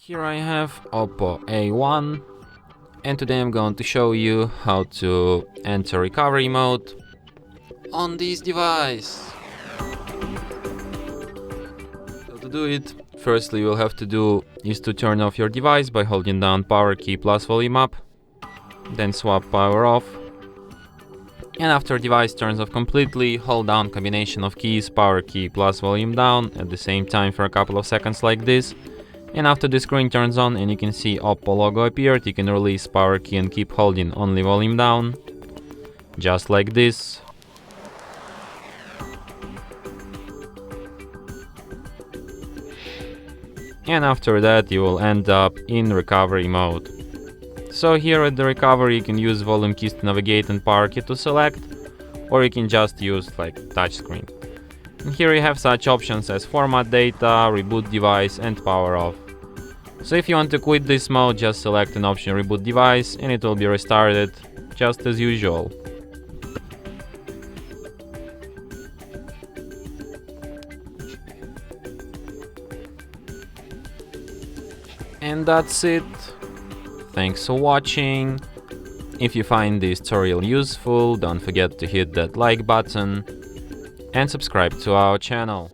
Here I have Oppo A1 and today I'm going to show you how to enter recovery mode on this device. So to do it, firstly you'll have to do is to turn off your device by holding down power key plus volume up, then swap power off. And after device turns off completely, hold down combination of keys, power key plus volume down at the same time for a couple of seconds like this. And after the screen turns on and you can see Oppo logo appeared, you can release power key and keep holding only volume down, just like this. And after that you will end up in recovery mode. So here at the recovery you can use volume keys to navigate and power key to select, or you can just use like touchscreen. And here you have such options as format data, reboot device and power off. So if you want to quit this mode, just select an option reboot device and it will be restarted just as usual. And that's it. Thanks for watching. If you find this tutorial useful, don't forget to hit that like button and subscribe to our channel.